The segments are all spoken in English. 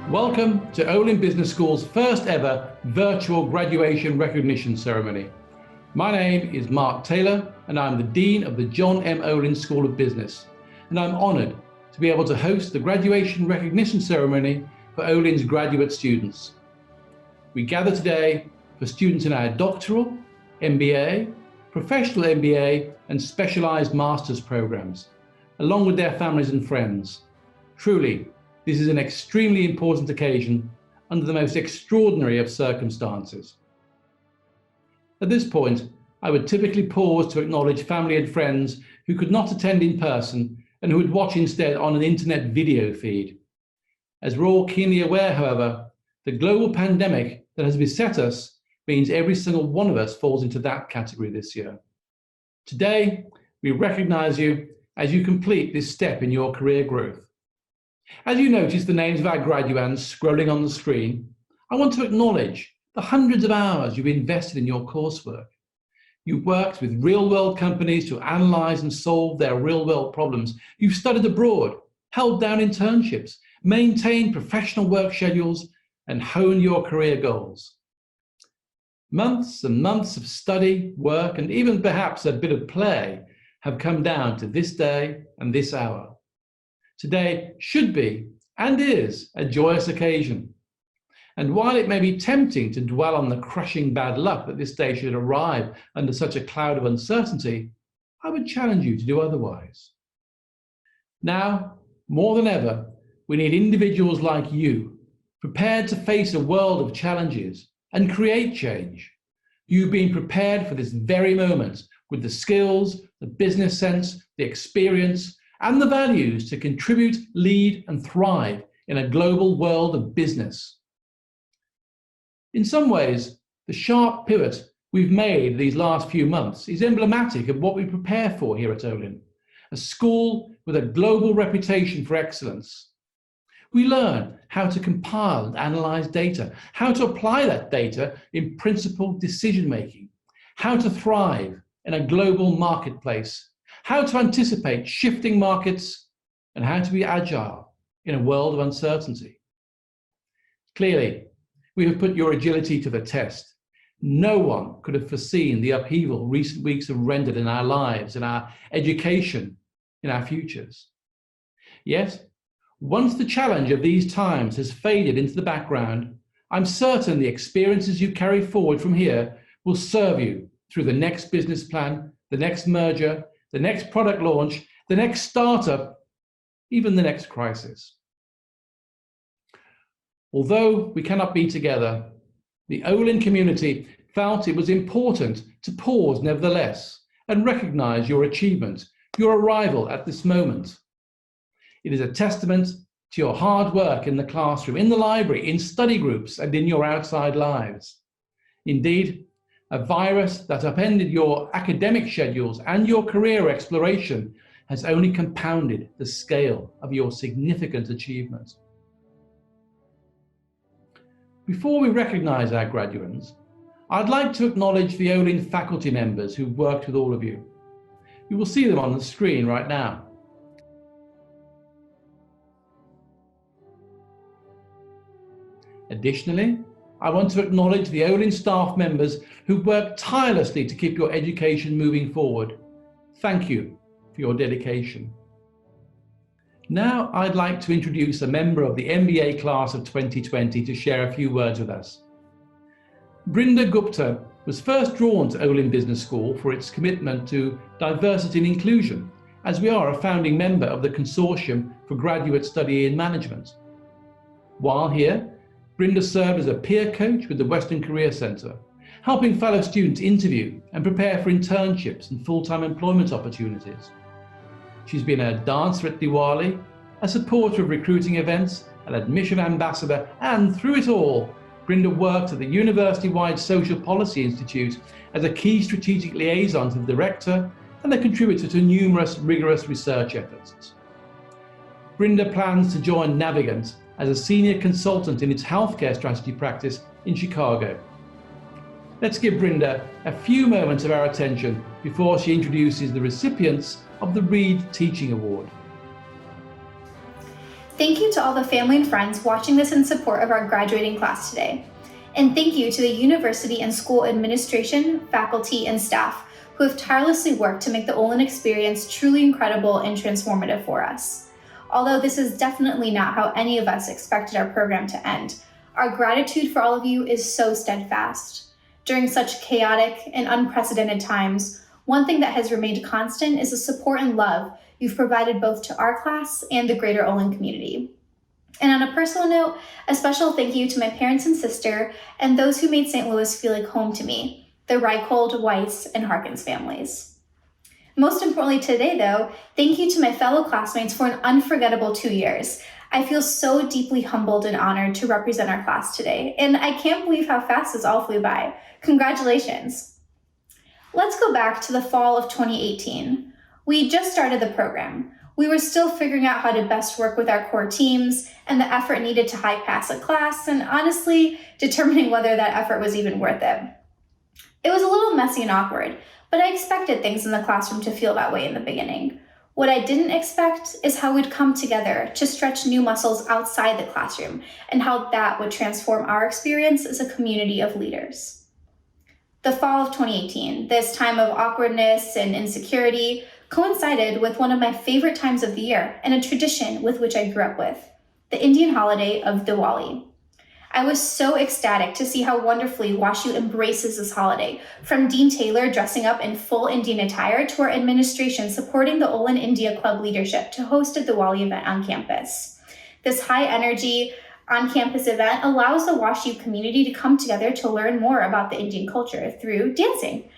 Welcome to OWIB Business School's first ever virtual graduation recognition ceremony. My name is Mark Taylor and I'm the Dean of the John M. Olin School of Business, and I'm honoured to be able to host the graduation recognition ceremony for Olin's graduate students. We gather today for students in our doctoral, MBA, professional MBA and specialised master's programs, along with their families and friends. Truly, this is an extremely important occasion under the most extraordinary of circumstances. At this point, I would typically pause to acknowledge family and friends who could not attend in person and who would watch instead on an internet video feed. As we're all keenly aware, however, the global pandemic that has beset us means every single one of us falls into that category this year. Today, we recognise you as you complete this step in your career growth. As you notice the names of our graduands scrolling on the screen, I want to acknowledge the hundreds of hours you've invested in your coursework. You've worked with real-world companies to analyse and solve their real-world problems. You've studied abroad, held down internships, maintained professional work schedules, and honed your career goals. Months and months of study, work, and even perhaps a bit of play have come down to this day and this hour. Today should be and is a joyous occasion. And while it may be tempting to dwell on the crushing bad luck that this day should arrive under such a cloud of uncertainty, I would challenge you to do otherwise. Now, more than ever, we need individuals like you, prepared to face a world of challenges and create change. You've been prepared for this very moment with the skills, the business sense, the experience, and the values to contribute, lead, and thrive in a global world of business. In some ways, the sharp pivot we've made these last few months is emblematic of what we prepare for here at Olin, a school with a global reputation for excellence. We learn how to compile and analyse data, how to apply that data in principled decision-making, how to thrive in a global marketplace, how to anticipate shifting markets, and how to be agile in a world of uncertainty. Clearly, we have put your agility to the test. No one could have foreseen the upheaval recent weeks have rendered in our lives, in our education, in our futures. Yet, once the challenge of these times has faded into the background, I'm certain the experiences you carry forward from here will serve you through the next business plan, the next merger, the next product launch, the next startup, even the next crisis. Although we cannot be together, the Olin community felt it was important to pause nevertheless and recognise your achievement, your arrival at this moment. It is a testament to your hard work in the classroom, in the library, in study groups, and in your outside lives. Indeed, a virus that upended your academic schedules and your career exploration has only compounded the scale of your significant achievement. Before we recognise our graduates, I'd like to acknowledge the Olin faculty members who've worked with all of you. You will see them on the screen right now. Additionally, I want to acknowledge the Olin staff members who worked tirelessly to keep your education moving forward. Thank you for your dedication. Now I'd like to introduce a member of the MBA class of 2020 to share a few words with us. Brinda Gupta was first drawn to Olin Business School for its commitment to diversity and inclusion, as we are a founding member of the Consortium for Graduate Study in Management. While here, Brinda served as a peer coach with the Western Career Centre, helping fellow students interview and prepare for internships and full-time employment opportunities. She's been a dancer at Diwali, a supporter of recruiting events, an admission ambassador, and through it all, Brinda worked at the university-wide Social Policy Institute as a key strategic liaison to the director and a contributor to numerous rigorous research efforts. Brinda plans to join Navigant as a senior consultant in its healthcare strategy practice in Chicago. Let's give Brinda a few moments of our attention before she introduces the recipients of the Reed Teaching Award. Thank you to all the family and friends watching this in support of our graduating class today. And thank you to the university and school administration, faculty, and staff who have tirelessly worked to make the Olin experience truly incredible and transformative for us. Although this is definitely not how any of us expected our program to end, our gratitude for all of you is so steadfast. During such chaotic and unprecedented times, one thing that has remained constant is the support and love you've provided both to our class and the greater Olin community. And on a personal note, a special thank you to my parents and sister and those who made St. Louis feel like home to me, the Reichold, Weiss, and Harkins families. Most importantly today, though, thank you to my fellow classmates for an unforgettable 2 years. I feel so deeply humbled and honored to represent our class today, and I can't believe how fast this all flew by. Congratulations. Let's go back to the fall of 2018. We just started the program. We were still figuring out how to best work with our core teams and the effort needed to high pass a class, and honestly, determining whether that effort was even worth it. It was a little messy and awkward, but I expected things in the classroom to feel that way in the beginning. What I didn't expect is how we'd come together to stretch new muscles outside the classroom and how that would transform our experience as a community of leaders. The fall of 2018, this time of awkwardness and insecurity, coincided with one of my favorite times of the year and a tradition with which I grew up with, the Indian holiday of Diwali. I was so ecstatic to see how wonderfully WashU embraces this holiday, from Dean Taylor dressing up in full Indian attire to our administration supporting the Olin India Club leadership to host a Diwali event on campus. This high-energy, on-campus event allows the WashU community to come together to learn more about the Indian culture through dancing.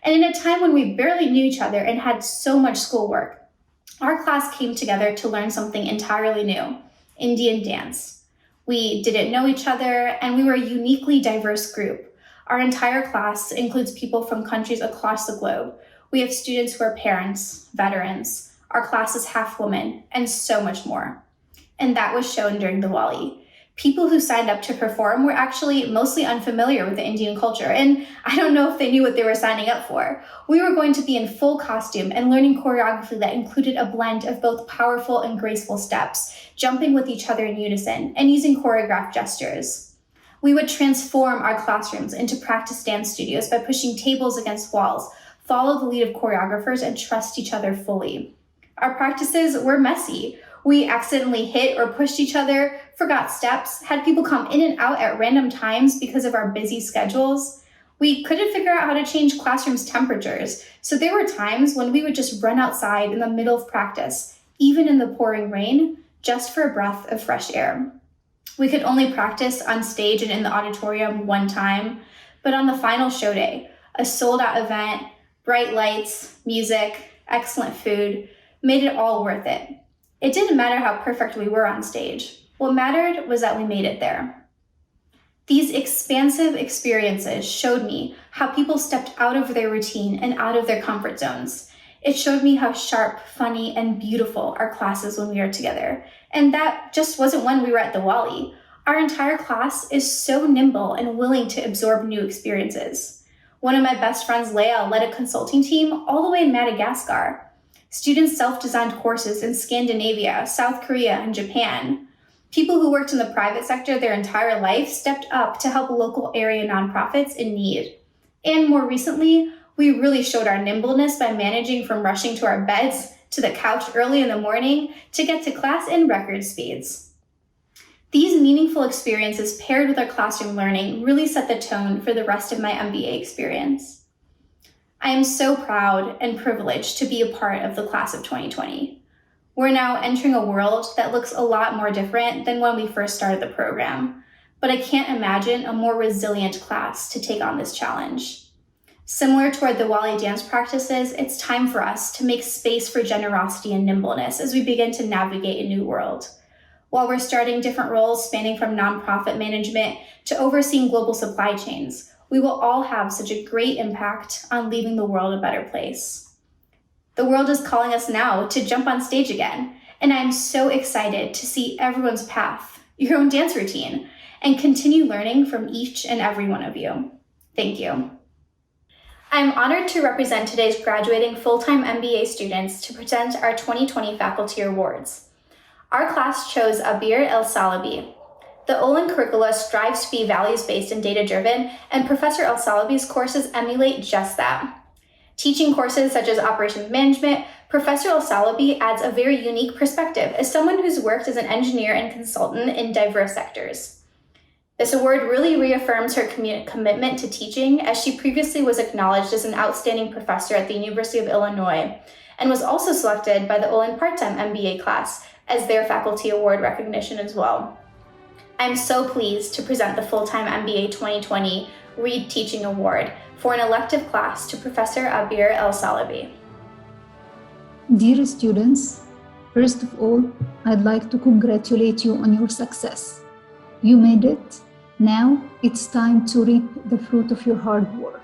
And in a time when we barely knew each other and had so much schoolwork, our class came together to learn something entirely new, Indian dance. We didn't know each other, and we were a uniquely diverse group. Our entire class includes people from countries across the globe. We have students who are parents, veterans, our class is half women, and so much more. And that was shown during Diwali. People who signed up to perform were actually mostly unfamiliar with the Indian culture, and I don't know if they knew what they were signing up for. We were going to be in full costume and learning choreography that included a blend of both powerful and graceful steps, jumping with each other in unison, and using choreographed gestures. We would transform our classrooms into practice dance studios by pushing tables against walls, follow the lead of choreographers, and trust each other fully. Our practices were messy. We accidentally hit or pushed each other, forgot steps, had people come in and out at random times because of our busy schedules. We couldn't figure out how to change classrooms' temperatures, so there were times when we would just run outside in the middle of practice, even in the pouring rain, just for a breath of fresh air. We could only practice on stage and in the auditorium one time, but on the final show day, a sold-out event, bright lights, music, excellent food, made it all worth it. It didn't matter how perfect we were on stage. What mattered was that we made it there. These expansive experiences showed me how people stepped out of their routine and out of their comfort zones. It showed me how sharp, funny, and beautiful our class is when we are together. And that just wasn't when we were at Diwali. Our entire class is so nimble and willing to absorb new experiences. One of my best friends, Leah, led a consulting team all the way in Madagascar. Students self-designed courses in Scandinavia, South Korea, and Japan. People who worked in the private sector their entire life stepped up to help local area nonprofits in need. And more recently, we really showed our nimbleness by managing from rushing to our beds to the couch early in the morning to get to class in record speeds. These meaningful experiences paired with our classroom learning really set the tone for the rest of my MBA experience. I am so proud and privileged to be a part of the class of 2020. We're now entering a world that looks a lot more different than when we first started the program, but I can't imagine a more resilient class to take on this challenge. Similar to our Diwali dance practices, it's time for us to make space for generosity and nimbleness as we begin to navigate a new world. While we're starting different roles spanning from nonprofit management to overseeing global supply chains, we will all have such a great impact on leaving the world a better place. The world is calling us now to jump on stage again, and I'm so excited to see everyone's path, your own dance routine, and continue learning from each and every one of you. Thank you. I'm honored to represent today's graduating full-time MBA students to present our 2020 faculty awards. Our class chose Abir El-Salabi. The Olin curricula strives to be values-based and data-driven, and Professor El-Salabi's courses emulate just that. Teaching courses such as operations management, Professor El-Salabi adds a very unique perspective as someone who's worked as an engineer and consultant in diverse sectors. This award really reaffirms her commitment to teaching, as she previously was acknowledged as an outstanding professor at the University of Illinois and was also selected by the Olin part-time MBA class as their faculty award recognition as well. I'm so pleased to present the full-time MBA 2020 Reed Teaching Award for an elective class to Professor Abir El-Salabi. Dear students, first of all, I'd like to congratulate you on your success. You made it. Now it's time to reap the fruit of your hard work.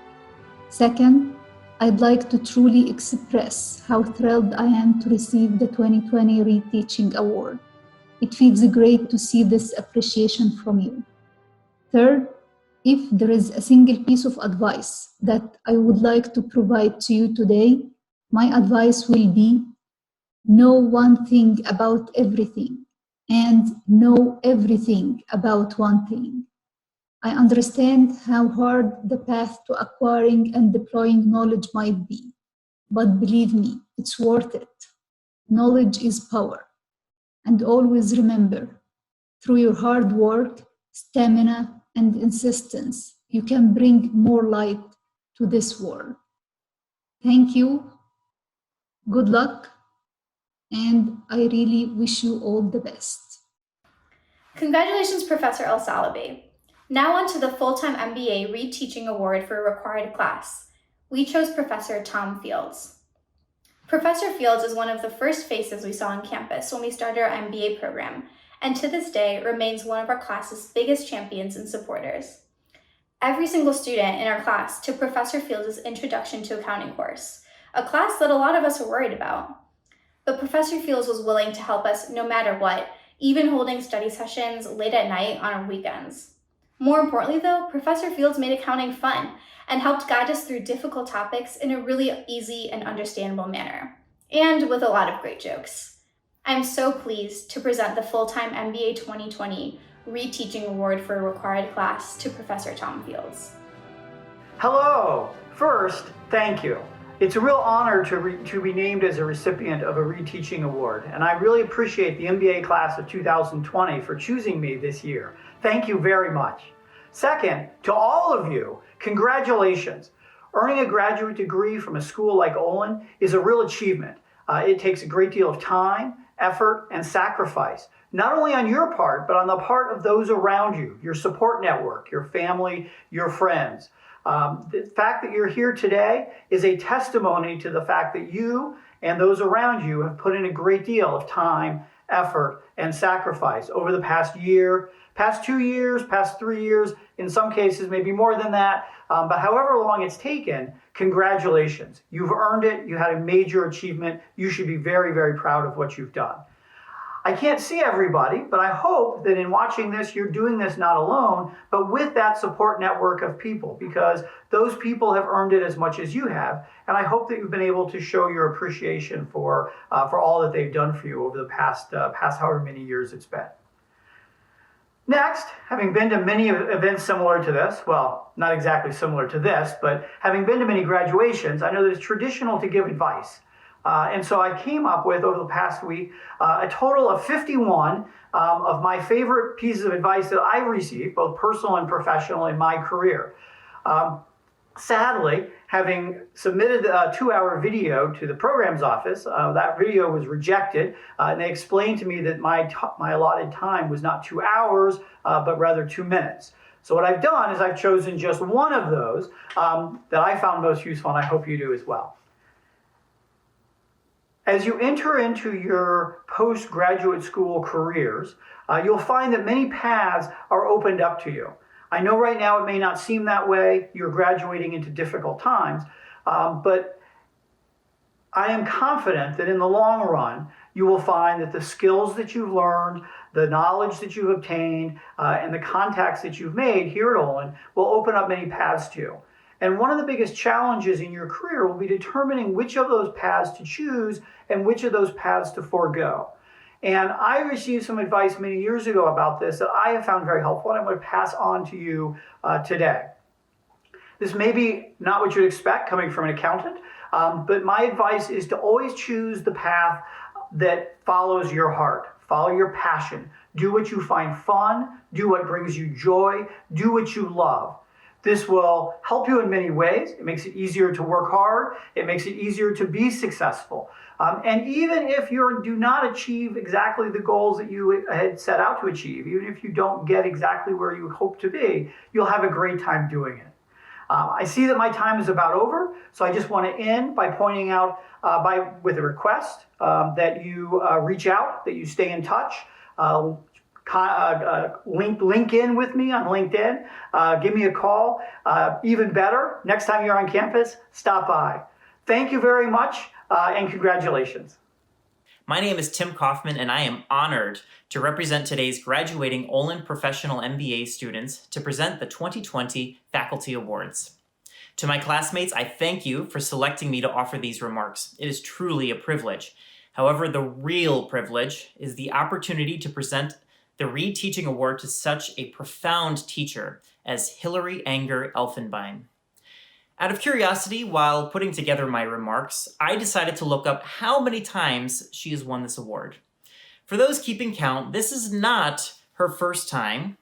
Second, I'd like to truly express how thrilled I am to receive the 2020 Reed Teaching Award. It feels great to see this appreciation from you. Third, if there is a single piece of advice that I would like to provide to you today, my advice will be: know one thing about everything and know everything about one thing. I understand how hard the path to acquiring and deploying knowledge might be, but believe me, it's worth it. Knowledge is power. And always remember, through your hard work, stamina, and insistence, you can bring more light to this world. Thank you, good luck, and I really wish you all the best. Congratulations, Professor El-Salabi. Now on to the full-time MBA Reed Teaching Award for a required class. We chose Professor Tom Fields. Professor Fields is one of the first faces we saw on campus when we started our MBA program, and to this day remains one of our class's biggest champions and supporters. Every single student in our class took Professor Fields' Introduction to Accounting course, a class that a lot of us were worried about. But Professor Fields was willing to help us no matter what, even holding study sessions late at night on our weekends. More importantly though, Professor Fields made accounting fun and helped guide us through difficult topics in a really easy and understandable manner, and with a lot of great jokes. I'm so pleased to present the full-time MBA 2020 Reed Teaching Award for a required class to Professor Tom Fields. Hello! First, thank you. It's a real honor to be named as a recipient of a Reed Teaching Award, and I really appreciate the MBA class of 2020 for choosing me this year. Thank you very much. Second, to all of you, congratulations. Earning a graduate degree from a school like Olin is a real achievement. It takes a great deal of time, effort, and sacrifice, not only on your part, but on the part of those around you, your support network, your family, your friends. The fact that you're here today is a testimony to the fact that you and those around you have put in a great deal of time, effort, and sacrifice over the past year, past 2 years, past 3 years, in some cases maybe more than that, but however long it's taken, congratulations. You've earned it. You had a major achievement. You should be very, very proud of what you've done. I can't see everybody, but I hope that in watching this, you're doing this not alone, but with that support network of people, because those people have earned it as much as you have. And I hope that you've been able to show your appreciation for all that they've done for you over the past however many years it's been. Next, having been to many events similar to this, well, not exactly similar to this, but having been to many graduations, I know that it's traditional to give advice. And so I came up with, over the past week, a total of 51 of my favorite pieces of advice that I've received, both personal and professional, in my career. Sadly, having submitted a 2-hour video to the program's office, that video was rejected, and they explained to me that my allotted time was not 2 hours, but rather 2 minutes. So what I've done is I've chosen just one of those that I found most useful, and I hope you do as well. As you enter into your postgraduate school careers, you'll find that many paths are opened up to you. I know right now it may not seem that way. You're graduating into difficult times, but I am confident that in the long run, you will find that the skills that you've learned, the knowledge that you've obtained, and the contacts that you've made here at Olin will open up many paths to you. And one of the biggest challenges in your career will be determining which of those paths to choose and which of those paths to forego. And I received some advice many years ago about this that I have found very helpful, and I'm going to pass on to you today. This may be not what you'd expect coming from an accountant, but my advice is to always choose the path that follows your heart, follow your passion, do what you find fun, do what brings you joy, do what you love. This will help you in many ways. It makes it easier to work hard. It makes it easier to be successful. And even if you do not achieve exactly the goals that you had set out to achieve, even if you don't get exactly where you hope to be, you'll have a great time doing it. I see that my time is about over, so I just want to end by pointing out with a request that you reach out, that you stay in touch. Link in with me on LinkedIn. Give me a call. Even better, next time you're on campus, stop by. Thank you very much, and congratulations. My name is Tim Kaufman, and I am honored to represent today's graduating Olin Professional MBA students to present the 2020 Faculty Awards. To my classmates, I thank you for selecting me to offer these remarks. It is truly a privilege. However, the real privilege is the opportunity to present the Reed Teaching Award to such a profound teacher as Hallie Elfenbein. Out of curiosity, while putting together my remarks, I decided to look up how many times she has won this award. For those keeping count, this is not her first time,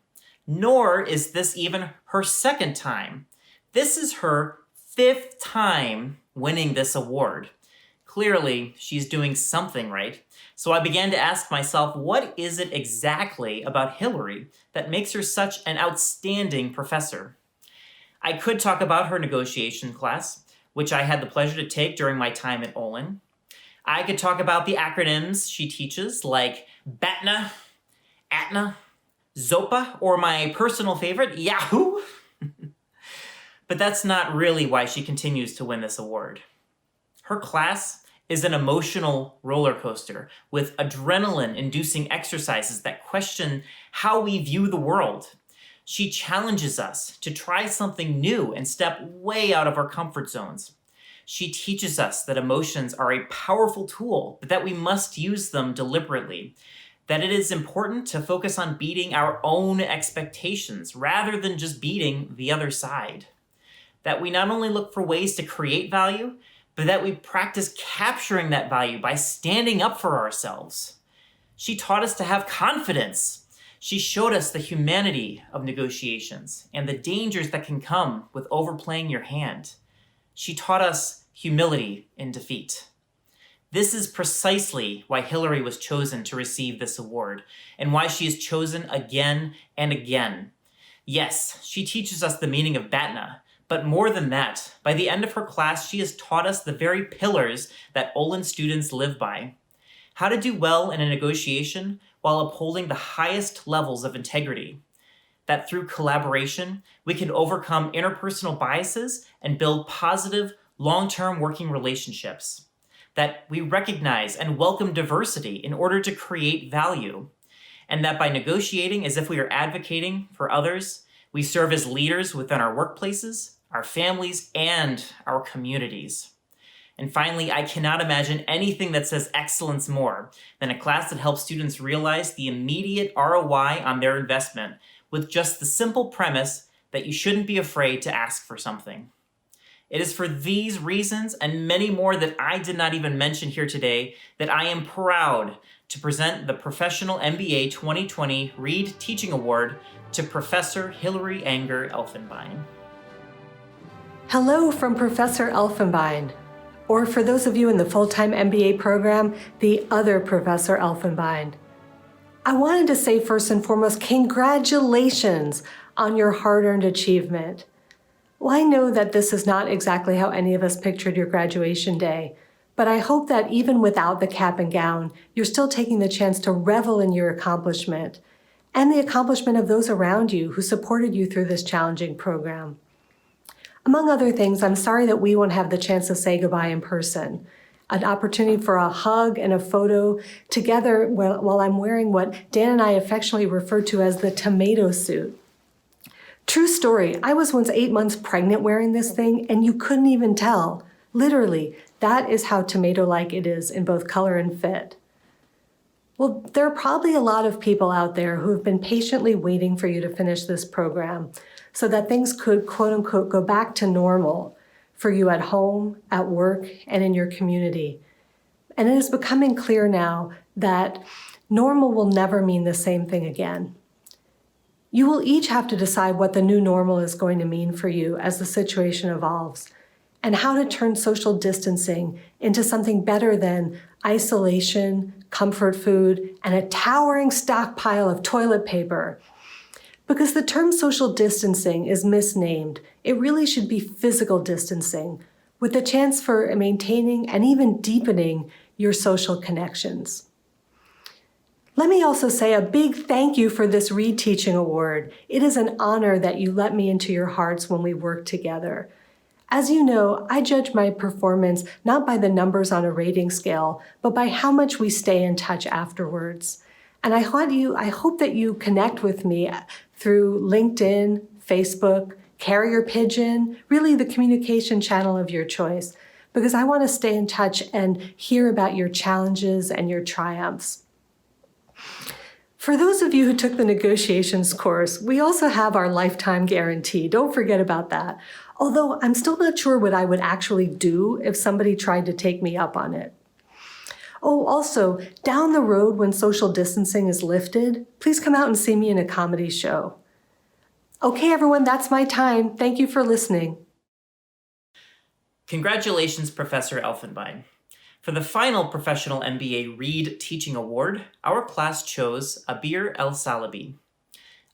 nor is this even her second time. This is her 5th time winning this award. Clearly, she's doing something right. So I began to ask myself, what is it exactly about Hallie that makes her such an outstanding professor? I could talk about her negotiation class, which I had the pleasure to take during my time at Olin. I could talk about the acronyms she teaches, like BATNA, ATNA, ZOPA, or my personal favorite, Yahoo! But that's not really why she continues to win this award. Her class is an emotional roller coaster with adrenaline-inducing exercises that question how we view the world. She challenges us to try something new and step way out of our comfort zones. She teaches us that emotions are a powerful tool, but that we must use them deliberately. That it is important to focus on beating our own expectations rather than just beating the other side. That we not only look for ways to create value, but that we practice capturing that value by standing up for ourselves. She taught us to have confidence. She showed us the humanity of negotiations and the dangers that can come with overplaying your hand. She taught us humility in defeat. This is precisely why Hallie was chosen to receive this award, and why she is chosen again and again. Yes, she teaches us the meaning of BATNA, but more than that, by the end of her class, she has taught us the very pillars that Olin students live by. How to do well in a negotiation while upholding the highest levels of integrity. That through collaboration, we can overcome interpersonal biases and build positive, long-term working relationships. That we recognize and welcome diversity in order to create value. And that by negotiating as if we are advocating for others, we serve as leaders within our workplaces, our families, and our communities. And finally, I cannot imagine anything that says excellence more than a class that helps students realize the immediate ROI on their investment with just the simple premise that you shouldn't be afraid to ask for something. It is for these reasons and many more that I did not even mention here today that I am proud to present the Professional MBA 2020 Reed Teaching Award to Professor Hallie Elfenbein. Hello from Professor Elfenbein. Or for those of you in the full-time MBA program, the other Professor Elfenbein. I wanted to say first and foremost, congratulations on your hard-earned achievement. Well, I know that this is not exactly how any of us pictured your graduation day, but I hope that even without the cap and gown, you're still taking the chance to revel in your accomplishment and the accomplishment of those around you who supported you through this challenging program. Among other things, I'm sorry that we won't have the chance to say goodbye in person. An opportunity for a hug and a photo together while I'm wearing what Dan and I affectionately refer to as the tomato suit. True story, I was once 8 months pregnant wearing this thing and you couldn't even tell. Literally, that is how tomato-like it is in both color and fit. Well, there are probably a lot of people out there who have been patiently waiting for you to finish this program so that things could, quote unquote, go back to normal for you at home, at work, and in your community. And it is becoming clear now that normal will never mean the same thing again. You will each have to decide what the new normal is going to mean for you as the situation evolves, and how to turn social distancing into something better than isolation, comfort food, and a towering stockpile of toilet paper. Because the term social distancing is misnamed, it really should be physical distancing, with the chance for maintaining and even deepening your social connections. Let me also say a big thank you for this Read Teaching Award. It is an honor that you let me into your hearts when we work together. As you know, I judge my performance not by the numbers on a rating scale, but by how much we stay in touch afterwards. And I hope that you connect with me through LinkedIn, Facebook, Carrier Pigeon, really the communication channel of your choice, because I want to stay in touch and hear about your challenges and your triumphs. For those of you who took the negotiations course, we also have our lifetime guarantee. Don't forget about that. Although I'm still not sure what I would actually do if somebody tried to take me up on it. Oh, also, down the road when social distancing is lifted, please come out and see me in a comedy show. Okay, everyone, that's my time. Thank you for listening. Congratulations, Professor Elfenbein. For the final Professional MBA Read Teaching Award, our class chose Abir El-Salabi.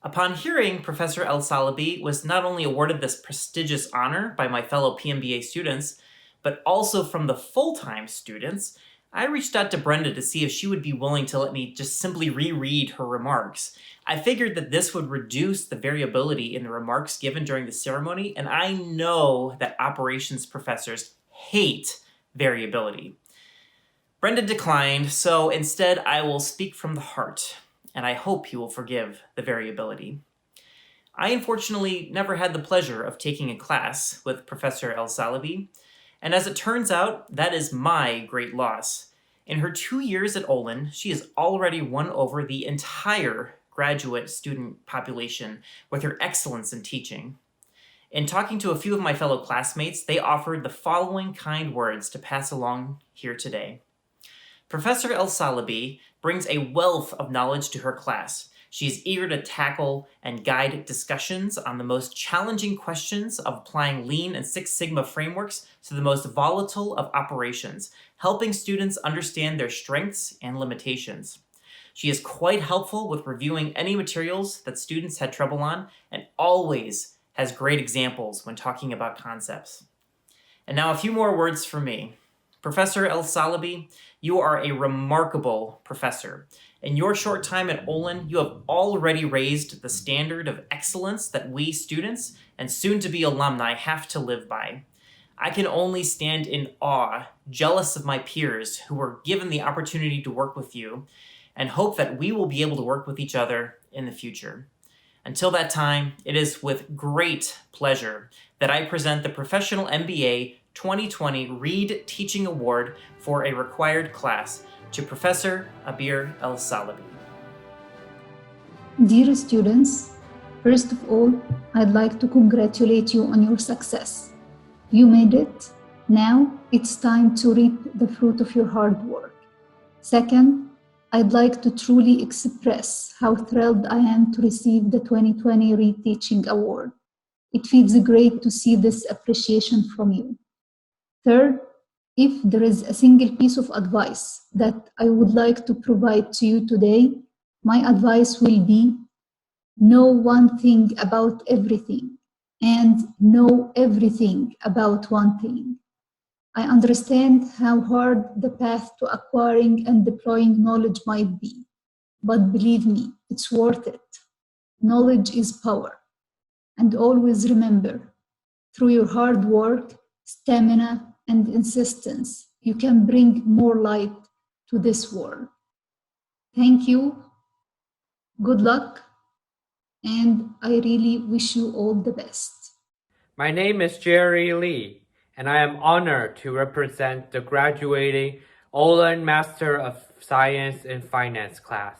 Upon hearing Professor El-Salabi was not only awarded this prestigious honor by my fellow PMBA students, but also from the full-time students, I reached out to Brinda to see if she would be willing to let me just simply reread her remarks. I figured that this would reduce the variability in the remarks given during the ceremony, and I know that operations professors hate variability. Brinda declined, so instead I will speak from the heart, and I hope you will forgive the variability. I unfortunately never had the pleasure of taking a class with Professor El-Salabi, and as it turns out, that is my great loss. In her 2 years at Olin, she has already won over the entire graduate student population with her excellence in teaching. In talking to a few of my fellow classmates, they offered the following kind words to pass along here today. Professor El-Salabi brings a wealth of knowledge to her class. She is eager to tackle and guide discussions on the most challenging questions of applying Lean and Six Sigma frameworks to the most volatile of operations, helping students understand their strengths and limitations. She is quite helpful with reviewing any materials that students had trouble on, and always has great examples when talking about concepts. And now a few more words from me. Professor El-Salabi, you are a remarkable professor. In your short time at Olin, you have already raised the standard of excellence that we students and soon-to-be alumni have to live by. I can only stand in awe, jealous of my peers who were given the opportunity to work with you, and hope that we will be able to work with each other in the future. Until that time, it is with great pleasure that I present the Professional MBA 2020 Read Teaching Award for a required class to Professor Abir El-Salabi. Dear students, first of all, I'd like to congratulate you on your success. You made it. Now it's time to reap the fruit of your hard work. Second, I'd like to truly express how thrilled I am to receive the 2020 Read Teaching Award. It feels great to see this appreciation from you. Third, if there is a single piece of advice that I would like to provide to you today, my advice will be know one thing about everything and know everything about one thing. I understand how hard the path to acquiring and deploying knowledge might be, but believe me, it's worth it. Knowledge is power. And always remember, through your hard work, stamina, and insistence, you can bring more light to this world. Thank you, good luck, and I really wish you all the best. My name is Jerry Lee, and I am honored to represent the graduating Olin Master of Science and Finance class.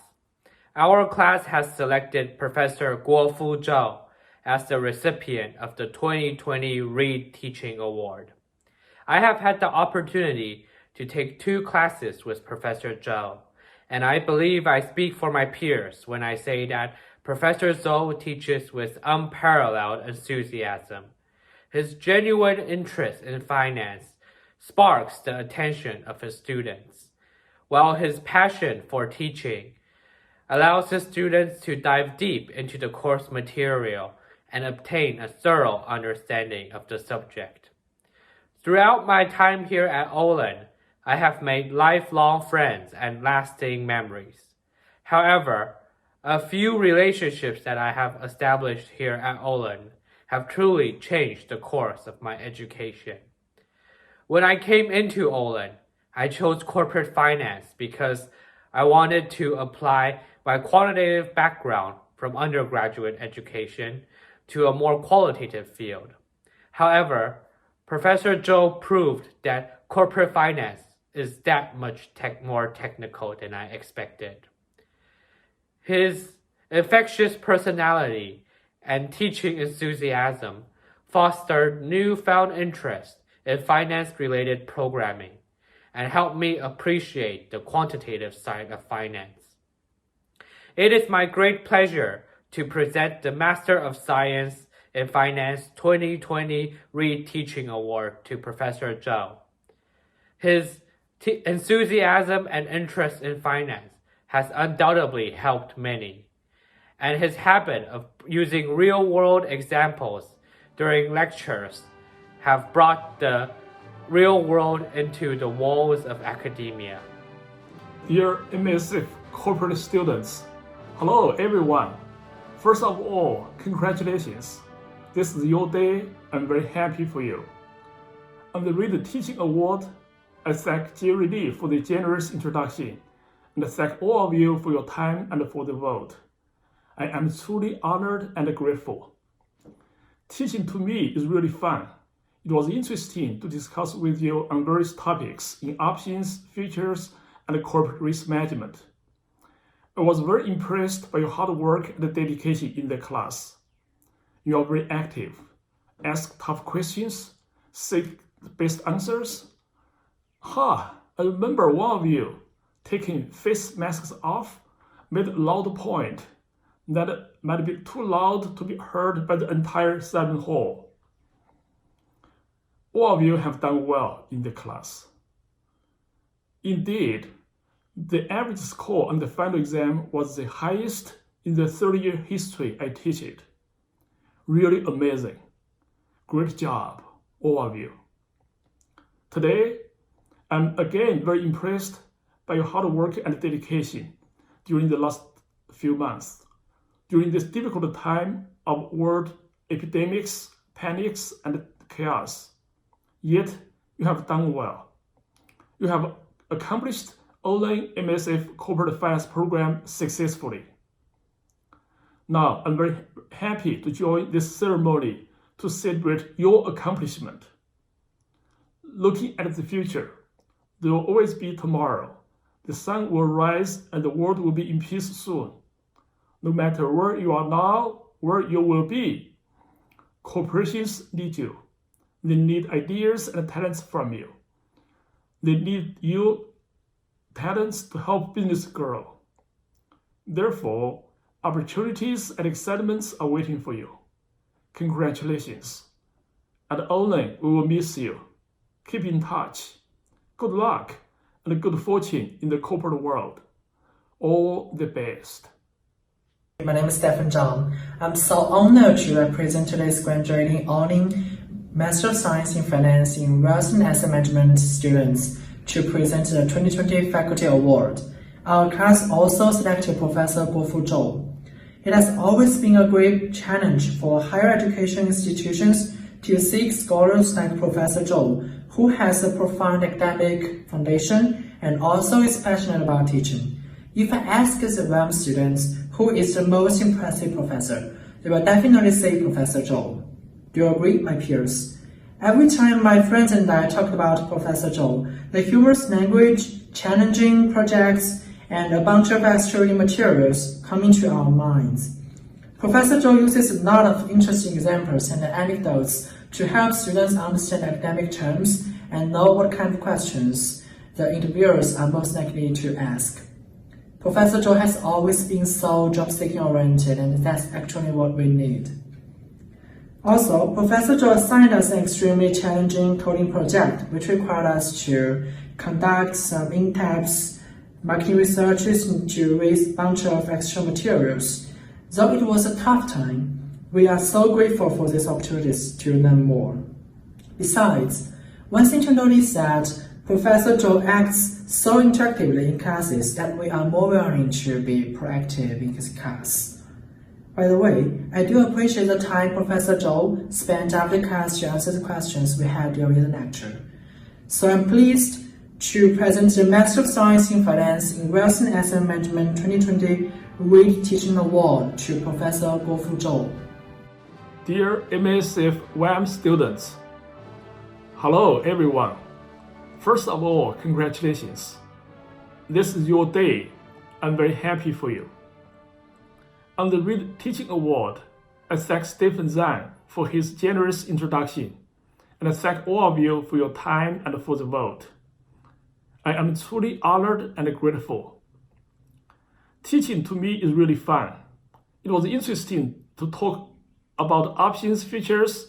Our class has selected Professor Guofu Zhao as the recipient of the 2020 Reed Teaching Award. I have had the opportunity to take 2 classes with Professor Zhao, and I believe I speak for my peers when I say that Professor Zhou teaches with unparalleled enthusiasm. His genuine interest in finance sparks the attention of his students, while his passion for teaching allows his students to dive deep into the course material and obtain a thorough understanding of the subject. Throughout my time here at Olin, I have made lifelong friends and lasting memories. However, a few relationships that I have established here at Olin have truly changed the course of my education. When I came into Olin, I chose corporate finance because I wanted to apply my quantitative background from undergraduate education to a more qualitative field. However, Professor Zhou proved that corporate finance is that much more technical than I expected. His infectious personality and teaching enthusiasm fostered newfound interest in finance-related programming and helped me appreciate the quantitative side of finance. It is my great pleasure to present the Master of Science in Finance 2020 Reed Teaching Award to Professor Zhao. His enthusiasm and interest in finance has undoubtedly helped many, and his habit of using real-world examples during lectures have brought the real world into the walls of academia. Dear MSF corporate students, hello everyone. First of all, congratulations. This is your day. I'm very happy for you. On the Reed Teaching Award, I thank Jerry Lee for the generous introduction, and I thank all of you for your time and for the vote. I am truly honored and grateful. Teaching to me is really fun. It was interesting to discuss with you on various topics in options, futures, and corporate risk management. I was very impressed by your hard work and dedication in the class. You are very active, ask tough questions, seek the best answers. I remember one of you taking face masks off made a loud point that might be too loud to be heard by the entire 7th hall. All of you have done well in the class. Indeed, the average score on the final exam was the highest in the 30-year history I teach it. Really amazing. Great job, all of you. Today, I'm again very impressed by your hard work and dedication during the last few months. During this difficult time of world epidemics, panics, and chaos. Yet, you have done well. You have accomplished Olin MSF Corporate Finance Program successfully. Now, I'm very happy to join this ceremony to celebrate your accomplishment. Looking at the future, there will always be tomorrow. The sun will rise and the world will be in peace soon. No matter where you are now, where you will be, corporations need you. They need ideas and talents from you. They need your talents to help business grow. Therefore, opportunities and excitements are waiting for you. Congratulations. At Olin, we will miss you. Keep in touch. Good luck and good fortune in the corporate world. All the best. My name is Stephen Zhang. I'm so honored to represent today's graduating Olin Master of Science in Finance in Wealth and Asset Management students to present the 2020 Faculty Award. Our class also selected Professor Guofu Zhou. It has always been a great challenge for higher education institutions to seek scholars like Professor Zhou, who has a profound academic foundation and also is passionate about teaching. If I ask the WAM students who is the most impressive professor, they will definitely say Professor Zhou. Do you agree, my peers? Every time my friends and I talk about Professor Zhou, the humorous language, challenging projects, and a bunch of extra reading materials come into our minds. Professor Zhou uses a lot of interesting examples and anecdotes to help students understand academic terms and know what kind of questions the interviewers are most likely to ask. Professor Zhou has always been so job-seeking oriented, and that's actually what we need. Also, Professor Zhou assigned us an extremely challenging coding project, which required us to conduct some in-depth marketing researches and to raise a bunch of extra materials. Though it was a tough time, we are so grateful for these opportunities to learn more. Besides, one thing to note is that Professor Zhou acts so interactively in classes that we are more willing to be proactive in his class. By the way, I do appreciate the time Professor Zhou spent after class to answer the questions we had during the lecture. So I'm pleased to present the Master of Science in Finance in Wealth and Asset Management 2020 Reed Teaching Award to Professor Guofu Zhou. Dear MSF WAM students, hello everyone. First of all, congratulations. This is your day. I'm very happy for you. On the Reed Teaching Award, I thank Stephen Zhang for his generous introduction, and I thank all of you for your time and for the vote. I am truly honored and grateful. Teaching to me is really fun. It was interesting to talk about options, features,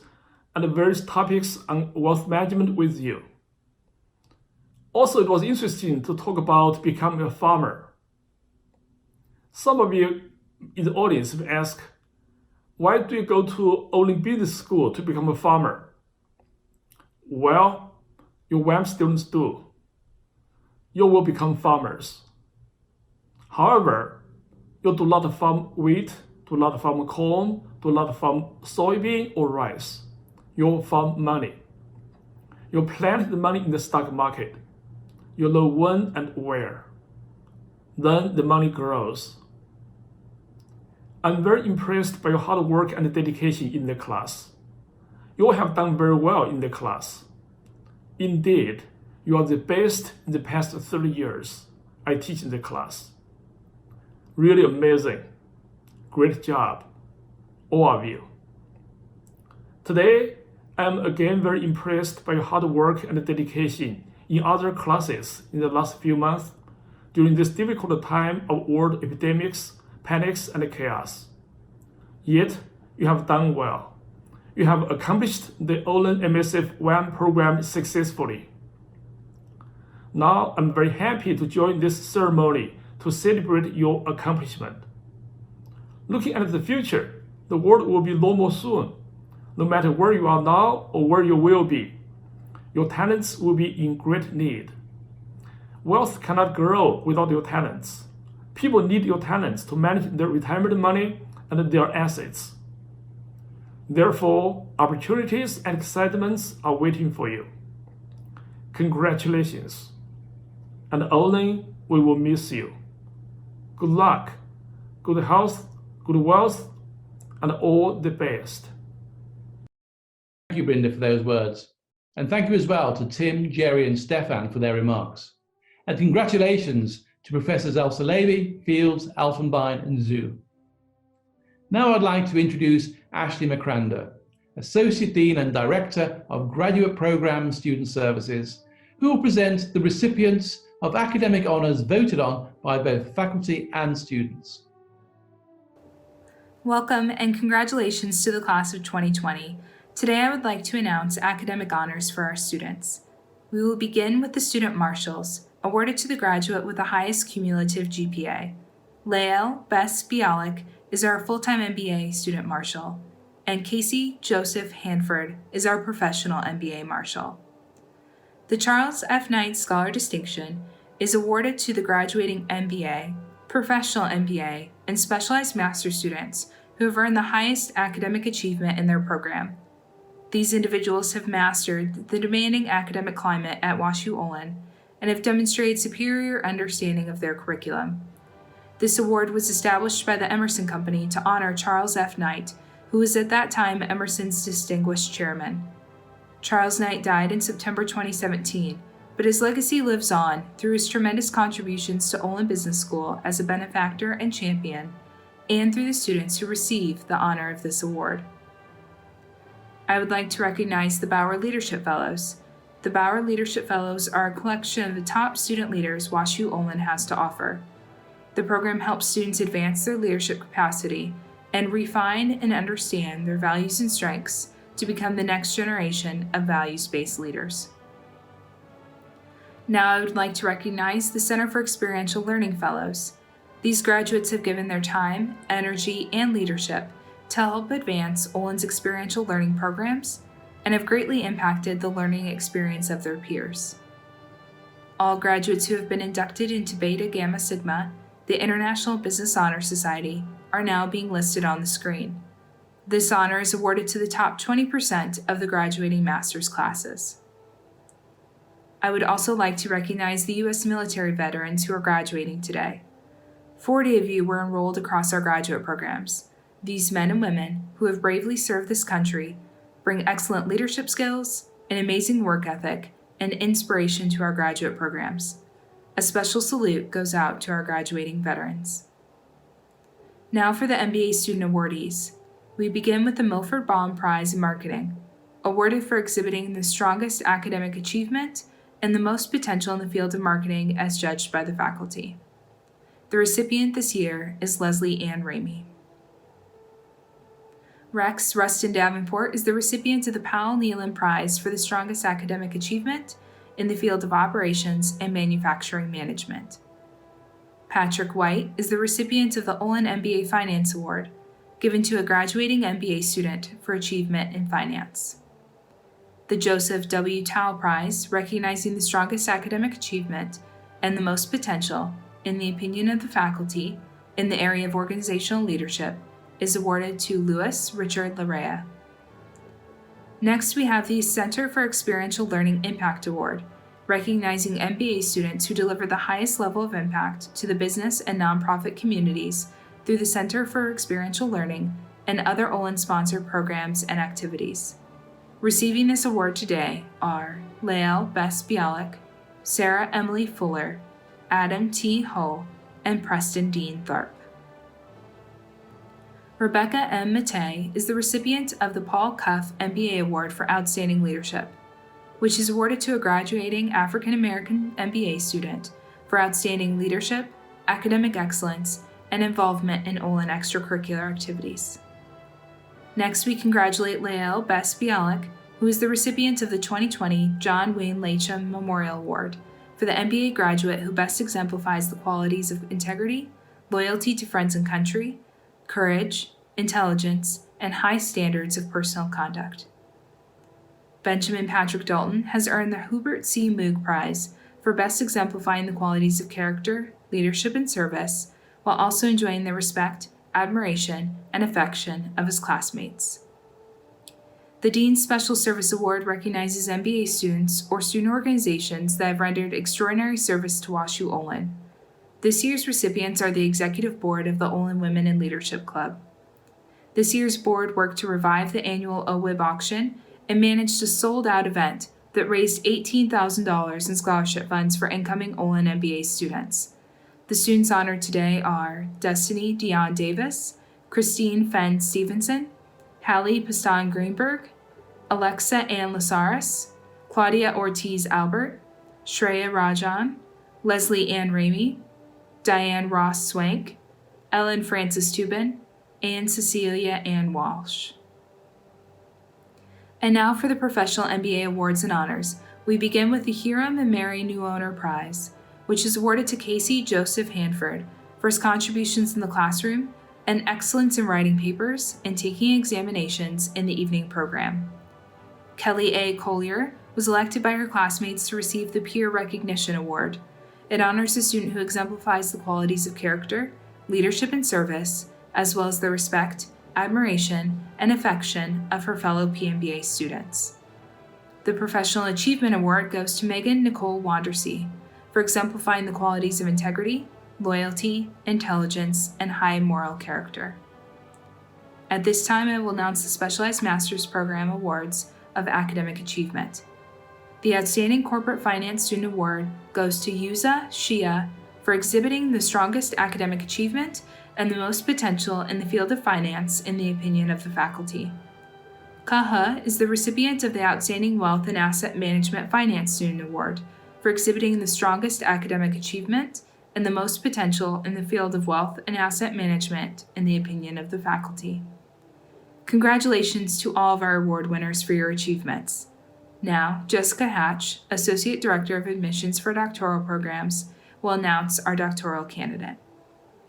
and various topics on wealth management with you. Also, it was interesting to talk about becoming a farmer. Some of you in the audience have asked, why do you go to only business school to become a farmer? Well, your WAM students do. You will become farmers. However, you do not farm wheat, do not farm corn, do not farm soybean or rice. You farm money. You plant the money in the stock market. You know when and where. Then the money grows. I'm very impressed by your hard work and dedication in the class. You have done very well in the class. Indeed, you are the best in the past 30 years I teach in the class. Really amazing. Great job, all of you. Today, I am again very impressed by your hard work and dedication in other classes in the last few months during this difficult time of world epidemics, panics, and chaos. Yet, you have done well. You have accomplished the Olin MSF WAM program successfully. Now, I'm very happy to join this ceremony to celebrate your accomplishment. Looking at the future, the world will be normal soon. No matter where you are now or where you will be, your talents will be in great need. Wealth cannot grow without your talents. People need your talents to manage their retirement money and their assets. Therefore, opportunities and excitements are waiting for you. Congratulations. And only we will miss you. Good luck, good health, good wealth, and all the best. Thank you, Brinda, for those words. And thank you as well to Tim, Jerry, and Stefan for their remarks. And congratulations to Professors El-Salebi, Fields, Elfenbein, and Zhu. Now I'd like to introduce Ashley McCrander, Associate Dean and Director of Graduate Program Student Services, who will present the recipients of academic honours voted on by both faculty and students. Welcome and congratulations to the class of 2020. Today I would like to announce academic honors for our students. We will begin with the Student Marshals, awarded to the graduate with the highest cumulative GPA. Lael Bess Bialik is our full-time MBA Student Marshal, and Casey Joseph Hanford is our professional MBA Marshal. The Charles F. Knight Scholar Distinction is awarded to the graduating MBA, professional MBA, and specialized master students who have earned the highest academic achievement in their program. These individuals have mastered the demanding academic climate at WashU Olin and have demonstrated superior understanding of their curriculum. This award was established by the Emerson Company to honor Charles F. Knight, who was at that time Emerson's distinguished chairman. Charles Knight died in September 2017, but his legacy lives on through his tremendous contributions to Olin Business School as a benefactor and champion, and through the students who receive the honor of this award. I would like to recognize the Bauer Leadership Fellows. The Bauer Leadership Fellows are a collection of the top student leaders WashU Olin has to offer. The program helps students advance their leadership capacity and refine and understand their values and strengths to become the next generation of values-based leaders. Now I would like to recognize the Center for Experiential Learning Fellows. These graduates have given their time, energy, and leadership to help advance Olin's experiential learning programs and have greatly impacted the learning experience of their peers. All graduates who have been inducted into Beta Gamma Sigma, the International Business Honor Society, are now being listed on the screen. This honor is awarded to the top 20% of the graduating master's classes. I would also like to recognize the U.S. military veterans who are graduating today. 40 of you were enrolled across our graduate programs. These men and women who have bravely served this country bring excellent leadership skills, an amazing work ethic, and inspiration to our graduate programs. A special salute goes out to our graduating veterans. Now for the MBA student awardees. We begin with the Milford Baum Prize in Marketing, awarded for exhibiting the strongest academic achievement and the most potential in the field of marketing as judged by the faculty. The recipient this year is Leslie Ann Ramey. Rex Rustin Davenport is the recipient of the Powell Nealon Prize for the strongest academic achievement in the field of operations and manufacturing management. Patrick White is the recipient of the Olin MBA Finance Award, given to a graduating MBA student for achievement in finance. The Joseph W. Tao Prize, recognizing the strongest academic achievement and the most potential, in the opinion of the faculty, in the area of organizational leadership, is awarded to Louis Richard Larea. Next, we have the Center for Experiential Learning Impact Award, recognizing MBA students who deliver the highest level of impact to the business and nonprofit communities through the Center for Experiential Learning and other Olin-sponsored programs and activities. Receiving this award today are Lael Bess Bialik, Sarah Emily Fuller, Adam T. Hull, and Preston Dean Tharp. Rebecca M. Matei is the recipient of the Paul Cuff MBA Award for Outstanding Leadership, which is awarded to a graduating African American MBA student for outstanding leadership, academic excellence, and involvement in Olin extracurricular activities. Next, we congratulate Lael Bess Bialik, who is the recipient of the 2020 John Wayne Lacham Memorial Award for the MBA graduate who best exemplifies the qualities of integrity, loyalty to friends and country, courage, intelligence, and high standards of personal conduct. Benjamin Patrick Dalton has earned the Hubert C. Moog Prize for best exemplifying the qualities of character, leadership, and service, while also enjoying the respect, admiration, and affection of his classmates. The Dean's Special Service Award recognizes MBA students or student organizations that have rendered extraordinary service to WashU Olin. This year's recipients are the Executive Board of the Olin Women in Leadership Club. This year's board worked to revive the annual OWIB auction and managed a sold-out event that raised $18,000 in scholarship funds for incoming Olin MBA students. The students honored today are Destiny Dion Davis, Christine Fenn Stevenson, Hallie Pastan Greenberg, Alexa Ann Lasaris, Claudia Ortiz Albert, Shreya Rajan, Leslie Ann Ramey, Diane Ross Swank, Ellen Francis Tubin, and Cecilia Ann Walsh. And now for the Professional MBA Awards and Honors, we begin with the Hiram and Mary New Owner Prize, which is awarded to Casey Joseph Hanford for his contributions in the classroom and excellence in writing papers and taking examinations in the evening program. Kelly A. Collier was elected by her classmates to receive the Peer Recognition Award. It honors a student who exemplifies the qualities of character, leadership, and service, as well as the respect, admiration, and affection of her fellow PMBA students. The Professional Achievement Award goes to Megan Nicole Wandersee for exemplifying the qualities of integrity, loyalty, intelligence, and high moral character. At this time, I will announce the Specialized Master's Program Awards of Academic Achievement. The Outstanding Corporate Finance Student Award goes to Yuza Shia for exhibiting the strongest academic achievement and the most potential in the field of finance in the opinion of the faculty. Kaha is the recipient of the Outstanding Wealth and Asset Management Finance Student Award for exhibiting the strongest academic achievement and the most potential in the field of wealth and asset management in the opinion of the faculty. Congratulations to all of our award winners for your achievements. Now, Jessica Hatch, Associate Director of Admissions for Doctoral Programs, will announce our doctoral candidate.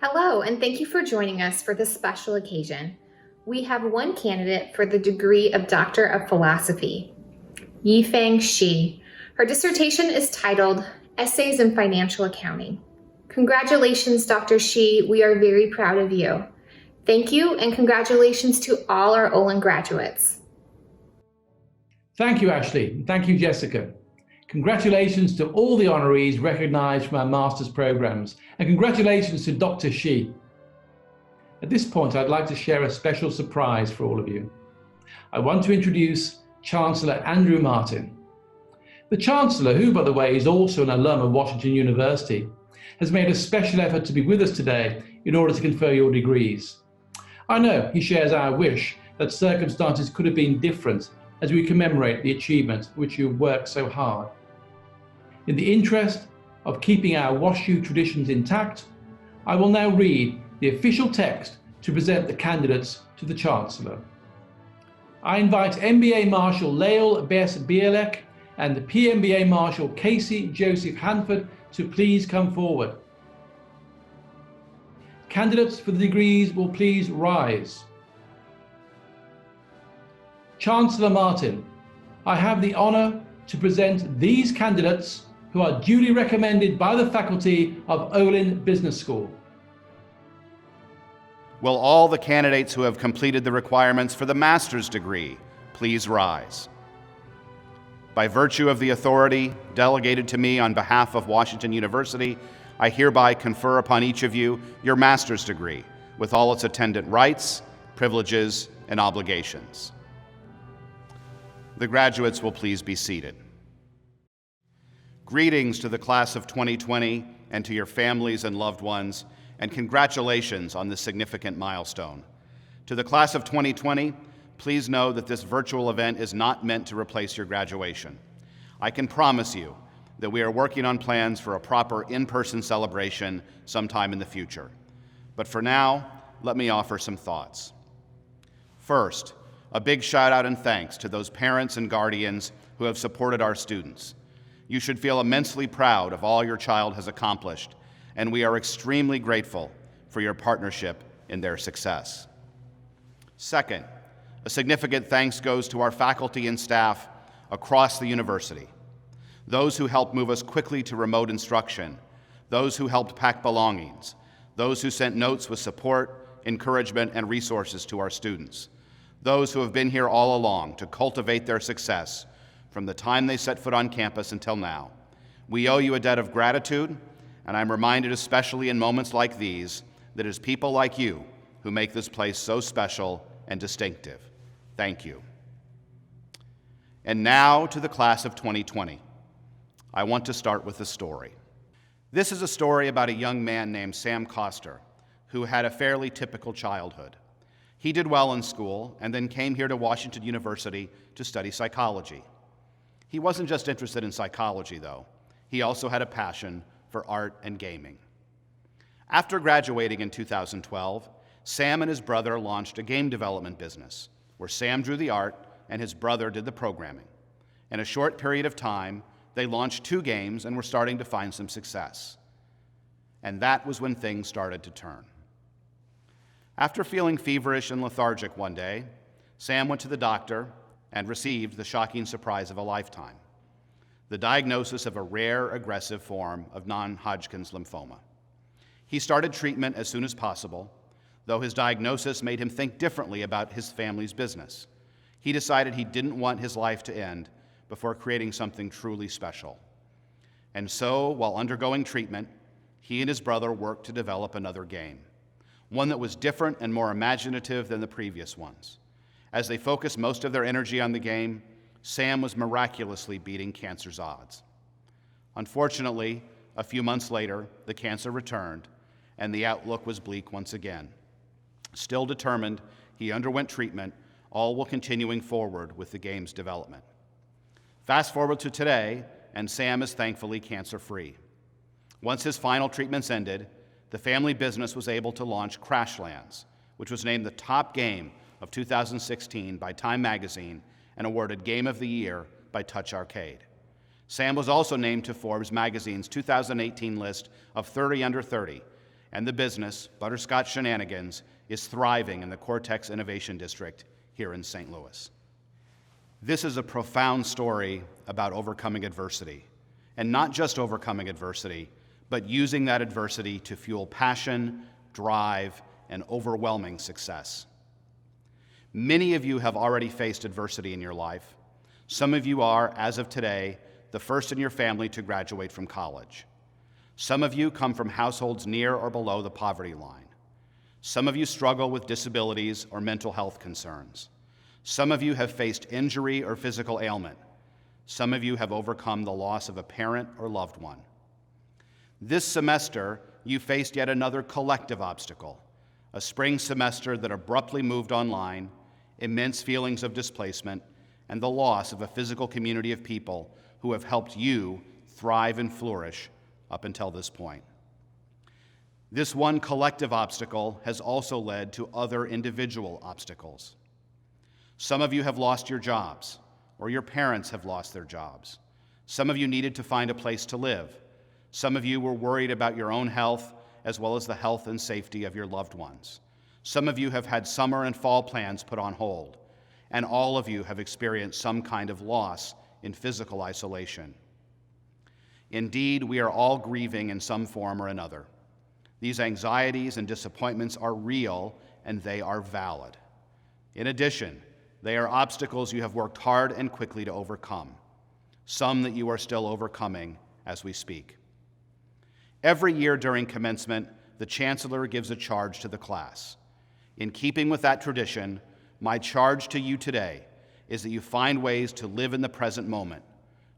Hello, and thank you for joining us for this special occasion. We have one candidate for the degree of Doctor of Philosophy, Yifeng Shi. Her dissertation is titled Essays in Financial Accounting. Congratulations, Dr. Shi. We are very proud of you. Thank you, and congratulations to all our Olin graduates. Thank you, Ashley. Thank you, Jessica. Congratulations to all the honorees recognized from our master's programs, and congratulations to Dr. Shi. At this point, I'd like to share a special surprise for all of you. I want to introduce Chancellor Andrew Martin. The Chancellor, who, by the way, is also an alum of Washington University, has made a special effort to be with us today in order to confer your degrees. I know he shares our wish that circumstances could have been different as we commemorate the achievement for which you have worked so hard. In the interest of keeping our WashU traditions intact, I will now read the official text to present the candidates to the Chancellor. I invite MBA Marshal Lael Bess Bielek and the PMBA Marshal Casey Joseph Hanford to please come forward. Candidates for the degrees will please rise. Chancellor Martin, I have the honor to present these candidates who are duly recommended by the faculty of Olin Business School. Will all the candidates who have completed the requirements for the master's degree please rise? By virtue of the authority delegated to me on behalf of Washington University, I hereby confer upon each of you your master's degree with all its attendant rights, privileges, and obligations. The graduates will please be seated. Greetings to the class of 2020 and to your families and loved ones, and congratulations on this significant milestone. To the class of 2020, please know that this virtual event is not meant to replace your graduation. I can promise you that we are working on plans for a proper in-person celebration sometime in the future. But for now, let me offer some thoughts. First, a big shout out and thanks to those parents and guardians who have supported our students. You should feel immensely proud of all your child has accomplished, and we are extremely grateful for your partnership in their success. Second, a significant thanks goes to our faculty and staff across the university. Those who helped move us quickly to remote instruction, those who helped pack belongings, those who sent notes with support, encouragement, and resources to our students, those who have been here all along to cultivate their success from the time they set foot on campus until now. We owe you a debt of gratitude, and I'm reminded, especially in moments like these, that it is people like you who make this place so special and distinctive. Thank you. And now to the class of 2020. I want to start with a story. This is a story about a young man named Sam Coster who had a fairly typical childhood. He did well in school and then came here to Washington University to study psychology. He wasn't just interested in psychology, though. He also had a passion for art and gaming. After graduating in 2012, Sam and his brother launched a game development business where Sam drew the art and his brother did the programming. In a short period of time, they launched 2 games and were starting to find some success. And that was when things started to turn. After feeling feverish and lethargic one day, Sam went to the doctor and received the shocking surprise of a lifetime: the diagnosis of a rare, aggressive form of non-Hodgkin's lymphoma. He started treatment as soon as possible, though his diagnosis made him think differently about his family's business. He decided he didn't want his life to end before creating something truly special. And so, while undergoing treatment, he and his brother worked to develop another game, one that was different and more imaginative than the previous ones. As they focused most of their energy on the game, Sam was miraculously beating cancer's odds. Unfortunately, a few months later, the cancer returned, and the outlook was bleak once again. Still determined, he underwent treatment, all while continuing forward with the game's development. Fast forward to today, and Sam is thankfully cancer-free. Once his final treatments ended, the family business was able to launch Crashlands, which was named the top game of 2016 by Time Magazine and awarded Game of the Year by Touch Arcade. Sam was also named to Forbes magazine's 2018 list of 30 under 30, and the business, Butterscotch Shenanigans, is thriving in the Cortex Innovation District here in St. Louis. This is a profound story about overcoming adversity, and not just overcoming adversity, but using that adversity to fuel passion, drive, and overwhelming success. Many of you have already faced adversity in your life. Some of you are, as of today, the first in your family to graduate from college. Some of you come from households near or below the poverty line. Some of you struggle with disabilities or mental health concerns. Some of you have faced injury or physical ailment. Some of you have overcome the loss of a parent or loved one. This semester, you faced yet another collective obstacle, a spring semester that abruptly moved online, immense feelings of displacement, and the loss of a physical community of people who have helped you thrive and flourish up until this point. This one collective obstacle has also led to other individual obstacles. Some of you have lost your jobs, or your parents have lost their jobs. Some of you needed to find a place to live. Some of you were worried about your own health, as well as the health and safety of your loved ones. Some of you have had summer and fall plans put on hold, and all of you have experienced some kind of loss in physical isolation. Indeed, we are all grieving in some form or another. These anxieties and disappointments are real, and they are valid. In addition, they are obstacles you have worked hard and quickly to overcome, some that you are still overcoming as we speak. Every year during commencement, the Chancellor gives a charge to the class. In keeping with that tradition, my charge to you today is that you find ways to live in the present moment,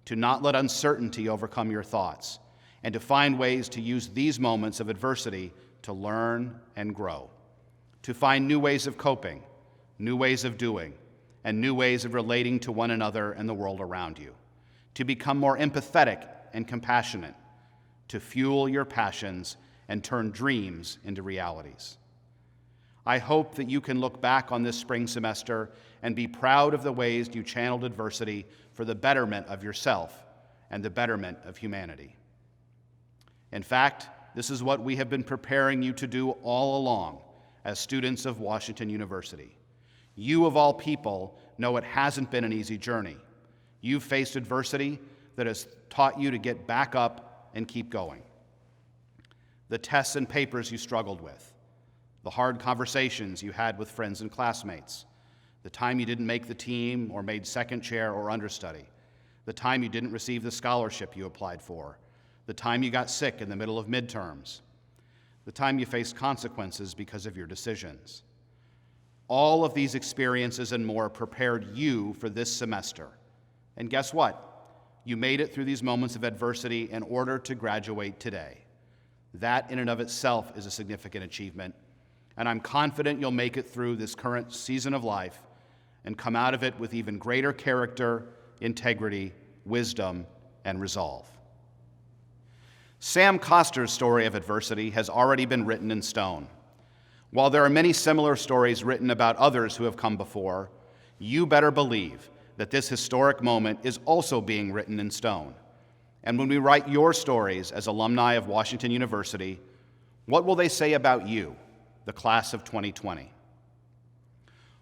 to not let uncertainty overcome your thoughts, and to find ways to use these moments of adversity to learn and grow, to find new ways of coping, new ways of doing, and new ways of relating to one another and the world around you, to become more empathetic and compassionate, to fuel your passions and turn dreams into realities. I hope that you can look back on this spring semester and be proud of the ways you channeled adversity for the betterment of yourself and the betterment of humanity. In fact, this is what we have been preparing you to do all along as students of Washington University. You, of all people, know it hasn't been an easy journey. You've faced adversity that has taught you to get back up and keep going. The tests and papers you struggled with, the hard conversations you had with friends and classmates, the time you didn't make the team or made second chair or understudy, the time you didn't receive the scholarship you applied for, the time you got sick in the middle of midterms, the time you faced consequences because of your decisions. All of these experiences and more prepared you for this semester. And guess what? You made it through these moments of adversity in order to graduate today. That in and of itself is a significant achievement, and I'm confident you'll make it through this current season of life and come out of it with even greater character, integrity, wisdom, and resolve. Sam Coster's story of adversity has already been written in stone. While there are many similar stories written about others who have come before, you better believe that this historic moment is also being written in stone. And when we write your stories as alumni of Washington University, what will they say about you, the class of 2020?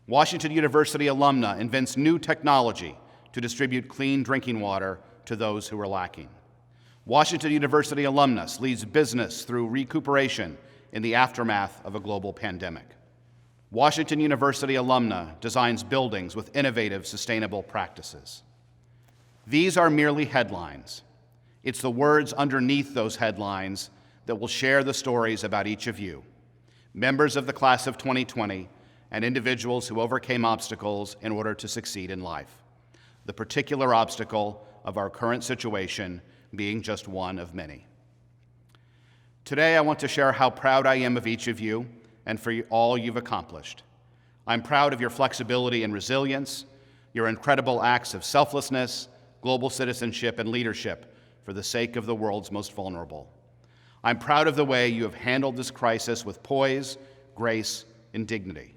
Washington University alumna invents new technology to distribute clean drinking water to those who are lacking. Washington University alumnus leads business through recuperation in the aftermath of a global pandemic. Washington University alumna designs buildings with innovative, sustainable practices. These are merely headlines. It's the words underneath those headlines that will share the stories about each of you, members of the class of 2020 and individuals who overcame obstacles in order to succeed in life. the particular obstacle of our current situation being just one of many. Today, I want to share how proud I am of each of you and for all you've accomplished. I'm proud of your flexibility and resilience, your incredible acts of selflessness, global citizenship, and leadership for the sake of the world's most vulnerable. I'm proud of the way you have handled this crisis with poise, grace, and dignity.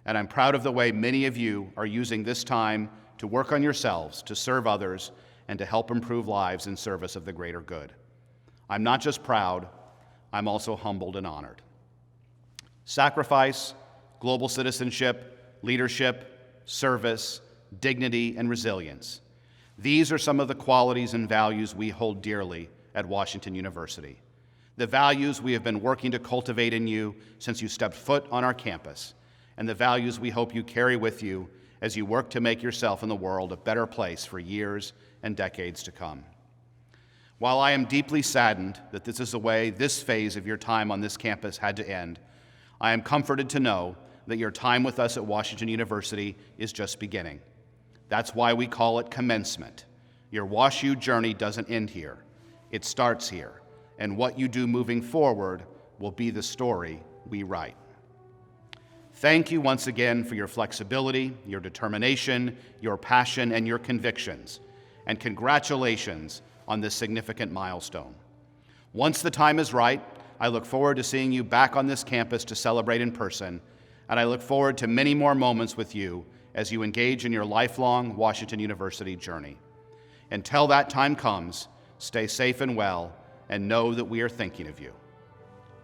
And I'm proud of the way many of you are using this time to work on yourselves, to serve others, and to help improve lives in service of the greater good. I'm not just proud, I'm also humbled and honored. Sacrifice, global citizenship, leadership, service, dignity, and resilience. These are some of the qualities and values we hold dearly at Washington University. The values we have been working to cultivate in you since you stepped foot on our campus, and the values we hope you carry with you as you work to make yourself and the world a better place for years and decades to come. While I am deeply saddened that this is the way this phase of your time on this campus had to end, I am comforted to know that your time with us at Washington University is just beginning. That's why we call it commencement. Your WashU journey doesn't end here. It starts here, and what you do moving forward will be the story we write. Thank you once again for your flexibility, your determination, your passion, and your convictions, and congratulations on this significant milestone. Once the time is right, I look forward to seeing you back on this campus to celebrate in person, and I look forward to many more moments with you as you engage in your lifelong Washington University journey. Until that time comes, stay safe and well, and know that we are thinking of you.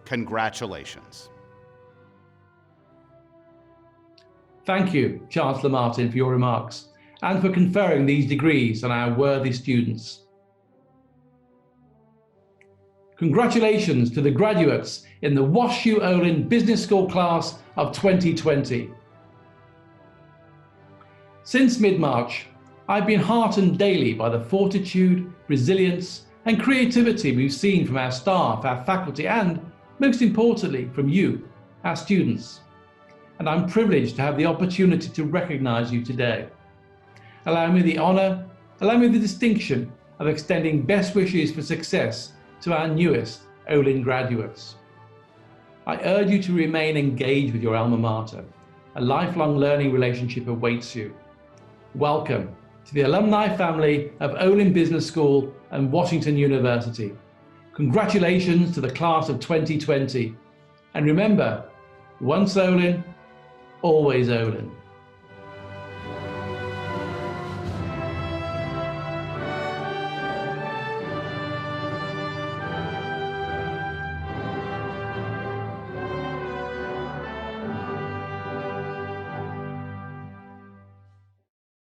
Congratulations. Thank you, Chancellor Martin, for your remarks and for conferring these degrees on our worthy students. Congratulations to the graduates in the WashU Olin Business School class of 2020. Since mid-March, I've been heartened daily by the fortitude, resilience, and creativity we've seen from our staff, our faculty, and, most importantly, from you, our students. And I'm privileged to have the opportunity to recognize you today. Allow me the honor, allow me the distinction of extending best wishes for success to our newest Olin graduates. I urge you to remain engaged with your alma mater. A lifelong learning relationship awaits you. Welcome to the alumni family of Olin Business School and Washington University. Congratulations to the class of 2020. And remember, once Olin, always Olin.